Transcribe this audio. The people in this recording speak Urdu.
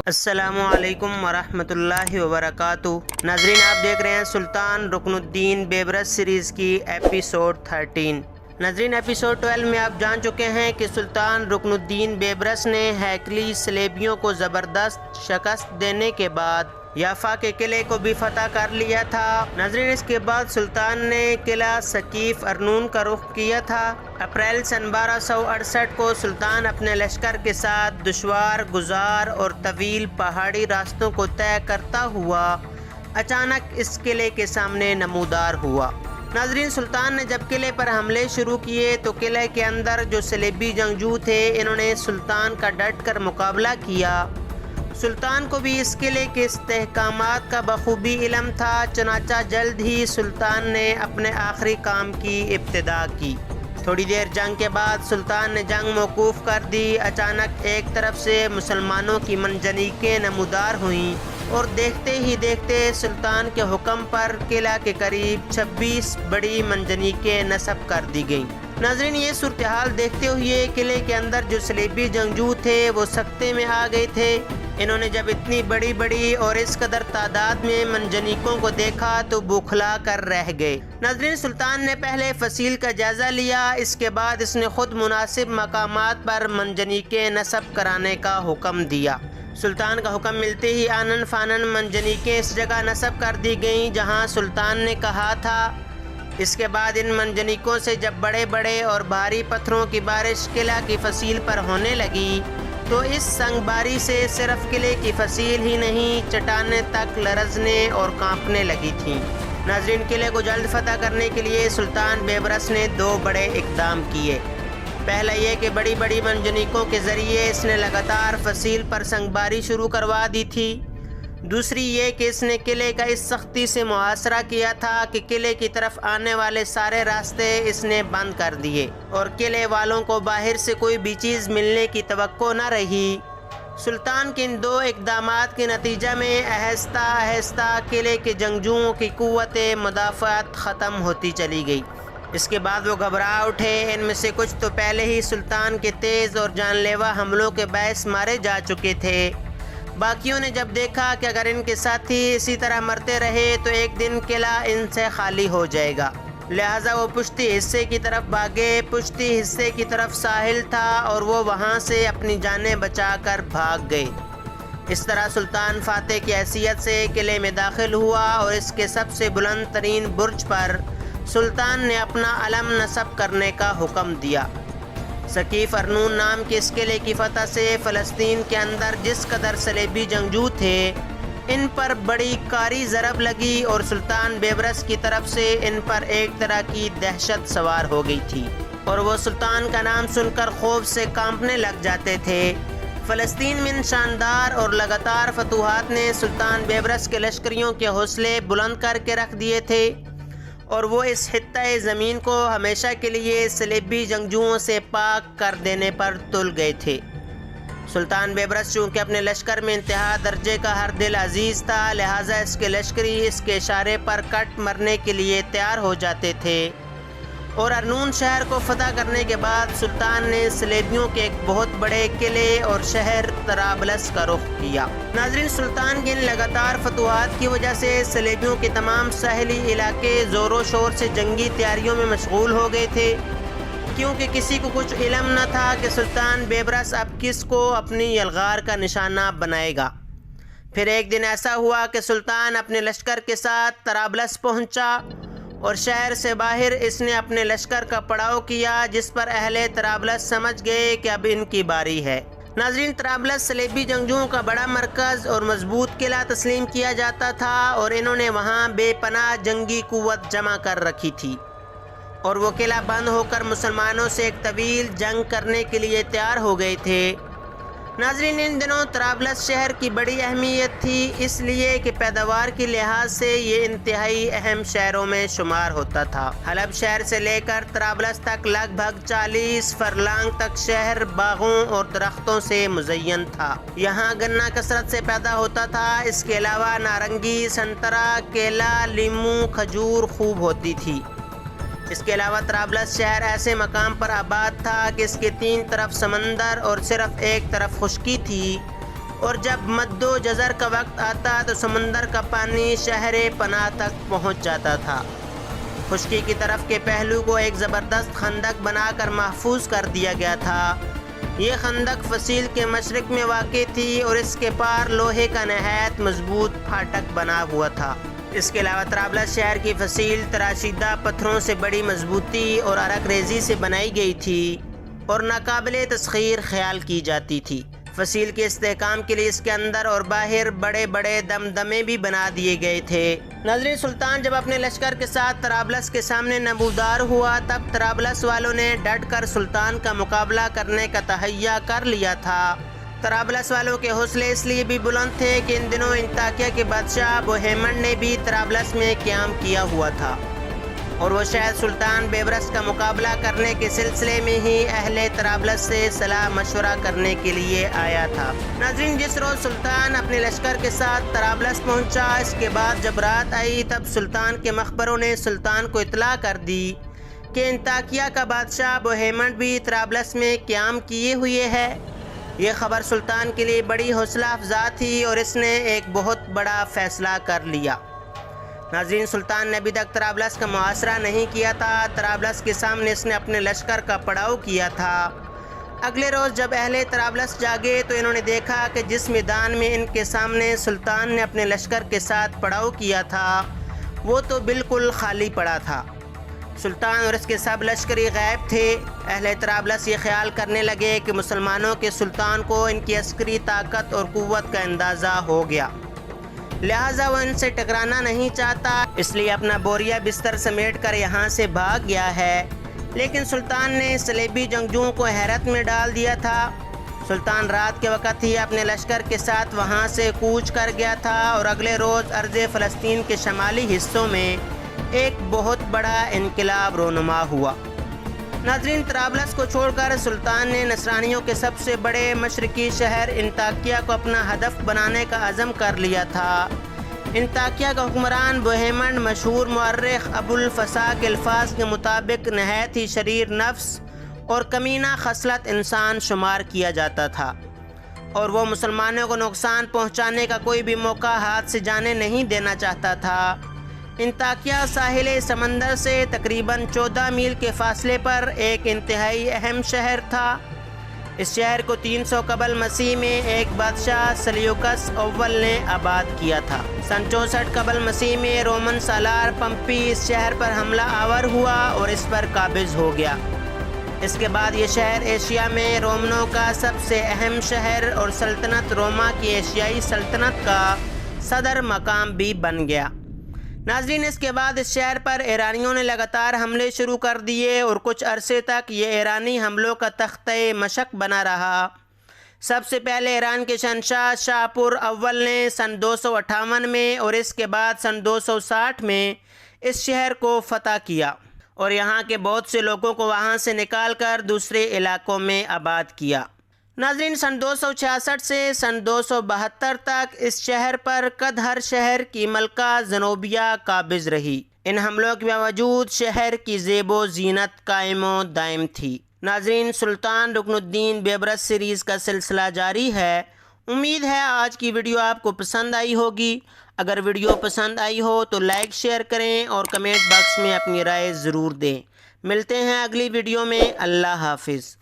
السلام علیکم ورحمۃ اللہ وبرکاتہ۔ ناظرین، آپ دیکھ رہے ہیں سلطان رکن الدین بیبرس سیریز کی ایپیسوڈ 13۔ ناظرین، ایپیسوڈ 12 میں آپ جان چکے ہیں کہ سلطان رکن الدین بیبرس نے ہیکلی صلیبیوں کو زبردست شکست دینے کے بعد یافا کے قلعے کو بھی فتح کر لیا تھا۔ ناظرین، اس کے بعد سلطان نے قلعہ سقیف ارنون کا رخ کیا تھا۔ اپریل سن 1268 کو سلطان اپنے لشکر کے ساتھ دشوار گزار اور طویل پہاڑی راستوں کو طے کرتا ہوا اچانک اس قلعے کے سامنے نمودار ہوا۔ ناظرین، سلطان نے جب قلعے پر حملے شروع کیے تو قلعے کے اندر جو صلیبی جنگجو تھے انہوں نے سلطان کا ڈٹ کر مقابلہ کیا۔ سلطان کو بھی اس قلعے کے استحکامات کا بخوبی علم تھا، چنانچہ جلد ہی سلطان نے اپنے آخری کام کی ابتدا کی۔ تھوڑی دیر جنگ کے بعد سلطان نے جنگ موقوف کر دی۔ اچانک ایک طرف سے مسلمانوں کی منجنیقیں نمودار ہوئیں اور دیکھتے ہی دیکھتے سلطان کے حکم پر قلعہ کے قریب 26 بڑی منجنیقیں نصب کر دی گئیں۔ ناظرین، یہ صورتحال دیکھتے ہوئے قلعے کے اندر جو صلیبی جنگجو تھے وہ سکتے میں آ گئے تھے۔ انہوں نے جب اتنی بڑی اور اس قدر تعداد میں منجنیقوں کو دیکھا تو بوکھلا کر رہ گئے۔ ناظرین، سلطان نے پہلے فصیل کا جائزہ لیا، اس کے بعد اس نے خود مناسب مقامات پر منجنیقیں نصب کرانے کا حکم دیا۔ سلطان کا حکم ملتے ہی آنن فانن منجنیقیں اس جگہ نصب کر دی گئیں جہاں سلطان نے کہا تھا۔ اس کے بعد ان منجنیقوں سے جب بڑے اور بھاری پتھروں کی بارش قلعہ کی فصیل پر ہونے لگی تو اس سنگ باری سے صرف قلعے کی فصیل ہی نہیں، چٹانیں تک لرزنے اور کانپنے لگی تھیں۔ ناظرین، قلعے کو جلد فتح کرنے کے لیے سلطان بیبرس نے 2 بڑے اقدام کیے۔ پہلا یہ کہ بڑی منجنیقوں کے ذریعے اس نے لگاتار فصیل پر سنگ باری شروع کروا دی تھی۔ دوسری یہ کہ اس نے قلعے کا اس سختی سے محاصرہ کیا تھا کہ قلعے کی طرف آنے والے سارے راستے اس نے بند کر دیے اور قلعے والوں کو باہر سے کوئی بھی چیز ملنے کی توقع نہ رہی۔ سلطان کے ان 2 اقدامات کے نتیجہ میں آہستہ قلعے کے جنگجوؤں کی قوت مدافعت ختم ہوتی چلی گئی۔ اس کے بعد وہ گھبرا اٹھے۔ ان میں سے کچھ تو پہلے ہی سلطان کے تیز اور جان لیوا حملوں کے باعث مارے جا چکے تھے۔ باقیوں نے جب دیکھا کہ اگر ان کے ساتھی اسی طرح مرتے رہے تو ایک دن قلعہ ان سے خالی ہو جائے گا، لہٰذا وہ پشتی حصے کی طرف بھاگے۔ پشتی حصے کی طرف ساحل تھا اور وہ وہاں سے اپنی جانیں بچا کر بھاگ گئے۔ اس طرح سلطان فاتح کی حیثیت سے قلعے میں داخل ہوا اور اس کے سب سے بلند ترین برج پر سلطان نے اپنا علم نصب کرنے کا حکم دیا۔ سقیف ارنون نام کے اس قلعے کی فتح سے فلسطین کے اندر جس قدر صلیبی جنگجو تھے ان پر بڑی کاری ضرب لگی اور سلطان بیبرس کی طرف سے ان پر ایک طرح کی دہشت سوار ہو گئی تھی اور وہ سلطان کا نام سن کر خوف سے کانپنے لگ جاتے تھے۔ فلسطین میں ان شاندار اور لگاتار فتوحات نے سلطان بیبرس کے لشکریوں کے حوصلے بلند کر کے رکھ دیے تھے اور وہ اس خطۂ زمین کو ہمیشہ کے لیے صلیبی جنگجوؤں سے پاک کر دینے پر تل گئے تھے۔ سلطان بیبرس چونکہ اپنے لشکر میں انتہا درجے کا ہر دل عزیز تھا، لہٰذا اس کے لشکری اس کے اشارے پر کٹ مرنے کے لیے تیار ہو جاتے تھے اور ارنون شہر کو فتح کرنے کے بعد سلطان نے صلیبیوں کے ایک بہت بڑے قلعے اور شہر طرابلس کا رخ کیا۔ ناظرین، سلطان کی ان لگاتار فتوحات کی وجہ سے صلیبیوں کے تمام ساحلی علاقے زور و شور سے جنگی تیاریوں میں مشغول ہو گئے تھے، کیونکہ کسی کو کچھ علم نہ تھا کہ سلطان بیبرس اب کس کو اپنی یلغار کا نشانہ بنائے گا۔ پھر ایک دن ایسا ہوا کہ سلطان اپنے لشکر کے ساتھ طرابلس پہنچا اور شہر سے باہر اس نے اپنے لشکر کا پڑاؤ کیا، جس پر اہل طرابلس سمجھ گئے کہ اب ان کی باری ہے۔ ناظرین، طرابلس صلیبی جنگجوؤں کا بڑا مرکز اور مضبوط قلعہ تسلیم کیا جاتا تھا اور انہوں نے وہاں بے پناہ جنگی قوت جمع کر رکھی تھی اور وہ قلعہ بند ہو کر مسلمانوں سے ایک طویل جنگ کرنے کے لیے تیار ہو گئے تھے۔ ناظرین، ان دنوں طرابلس شہر کی بڑی اہمیت تھی، اس لیے کہ پیداوار کی لحاظ سے یہ انتہائی اہم شہروں میں شمار ہوتا تھا۔ حلب شہر سے لے کر طرابلس تک لگ بھگ 40 فرلانگ تک شہر باغوں اور درختوں سے مزین تھا۔ یہاں گنا کثرت سے پیدا ہوتا تھا، اس کے علاوہ نارنگی، سنترا، کیلا، لیمو، کھجور خوب ہوتی تھی۔ اس کے علاوہ طرابلس شہر ایسے مقام پر آباد تھا کہ اس کے 3 طرف سمندر اور صرف ایک طرف خشکی تھی اور جب مد و جزر کا وقت آتا تو سمندر کا پانی شہر پناہ تک پہنچ جاتا تھا۔ خشکی کی طرف کے پہلو کو ایک زبردست خندق بنا کر محفوظ کر دیا گیا تھا۔ یہ خندق فصیل کے مشرق میں واقع تھی اور اس کے پار لوہے کا نہایت مضبوط پھاٹک بنا ہوا تھا۔ اس کے علاوہ طرابلس شہر کی فصیل تراشیدہ پتھروں سے بڑی مضبوطی اور عرق ریزی سے بنائی گئی تھی اور ناقابل تسخیر خیال کی جاتی تھی۔ فصیل کے استحکام کے لیے اس کے اندر اور باہر بڑے بڑے دمدمے بھی بنا دیے گئے تھے۔ ناظرین، سلطان جب اپنے لشکر کے ساتھ طرابلس کے سامنے نمودار ہوا تب طرابلس والوں نے ڈٹ کر سلطان کا مقابلہ کرنے کا تہیہ کر لیا تھا۔ طرابلس والوں کے حوصلے اس لیے بھی بلند تھے کہ ان دنوں انطاکیہ کے بادشاہ بوہیمنڈ نے بھی طرابلس میں قیام کیا ہوا تھا اور وہ شاید سلطان بیبرس کا مقابلہ کرنے کے سلسلے میں ہی اہل طرابلس سے صلاح مشورہ کرنے کے لیے آیا تھا۔ ناظرین، جس روز سلطان اپنے لشکر کے ساتھ طرابلس پہنچا، اس کے بعد جب رات آئی تب سلطان کے مخبروں نے سلطان کو اطلاع کر دی کہ انطاکیہ کا بادشاہ بوہیمنڈ بھی طرابلس میں قیام کیے ہوئے ہے۔ یہ خبر سلطان کے لیے بڑی حوصلہ افزا تھی اور اس نے ایک بہت بڑا فیصلہ کر لیا۔ ناظرین، سلطان نے ابھی تک طرابلس کا محاصرہ نہیں کیا تھا۔ طرابلس کے سامنے اس نے اپنے لشکر کا پڑاؤ کیا تھا۔ اگلے روز جب اہل طرابلس جاگے تو انہوں نے دیکھا کہ جس میدان میں ان کے سامنے سلطان نے اپنے لشکر کے ساتھ پڑاؤ کیا تھا وہ تو بالکل خالی پڑا تھا۔ سلطان اور اس کے سب لشکری غائب تھے۔ اہل طرابلس یہ خیال کرنے لگے کہ مسلمانوں کے سلطان کو ان کی عسکری طاقت اور قوت کا اندازہ ہو گیا، لہٰذا وہ ان سے ٹکرانا نہیں چاہتا، اس لیے اپنا بوریا بستر سمیٹ کر یہاں سے بھاگ گیا ہے۔ لیکن سلطان نے صلیبی جنگجوؤں کو حیرت میں ڈال دیا تھا۔ سلطان رات کے وقت ہی اپنے لشکر کے ساتھ وہاں سے کوچ کر گیا تھا اور اگلے روز ارض فلسطین کے شمالی حصوں میں ایک بہت بڑا انقلاب رونما ہوا۔ ناظرین، طرابلس کو چھوڑ کر سلطان نے نصرانیوں کے سب سے بڑے مشرقی شہر انطاکیہ کو اپنا ہدف بنانے کا عزم کر لیا تھا۔ انطاکیہ کا حکمران بوہیمنڈ مشہور مورخ ابو الفسا کے الفاظ کے مطابق نہایت ہی شریر نفس اور کمینہ خصلت انسان شمار کیا جاتا تھا اور وہ مسلمانوں کو نقصان پہنچانے کا کوئی بھی موقع ہاتھ سے جانے نہیں دینا چاہتا تھا۔ انطاکیہ ساحل سمندر سے تقریباً 14 میل کے فاصلے پر ایک انتہائی اہم شہر تھا۔ اس شہر کو 300 قبل مسیح میں ایک بادشاہ سلیوکس اول نے آباد کیا تھا۔ سن 64 قبل مسیح میں رومن سالار پمپی اس شہر پر حملہ آور ہوا اور اس پر قابض ہو گیا۔ اس کے بعد یہ شہر ایشیا میں رومنوں کا سب سے اہم شہر اور سلطنت روما کی ایشیائی سلطنت کا صدر مقام بھی بن گیا۔ ناظرین، اس کے بعد اس شہر پر ایرانیوں نے لگاتار حملے شروع کر دیے اور کچھ عرصے تک یہ ایرانی حملوں کا تختہ مشق بنا رہا۔ سب سے پہلے ایران کے شہنشاہ شاپور اول نے سن 258 میں اور اس کے بعد سن 260 میں اس شہر کو فتح کیا اور یہاں کے بہت سے لوگوں کو وہاں سے نکال کر دوسرے علاقوں میں آباد کیا۔ ناظرین، سن 266 سے سن 272 تک اس شہر پر قدھر شہر کی ملکہ زنوبیہ قابض رہی۔ ان حملوں کے باوجود شہر کی زیب و زینت قائم و دائم تھی۔ ناظرین، سلطان رکن الدین بیبرس سیریز کا سلسلہ جاری ہے۔ امید ہے آج کی ویڈیو آپ کو پسند آئی ہوگی۔ اگر ویڈیو پسند آئی ہو تو لائک شیئر کریں اور کمنٹ باکس میں اپنی رائے ضرور دیں۔ ملتے ہیں اگلی ویڈیو میں۔ اللہ حافظ۔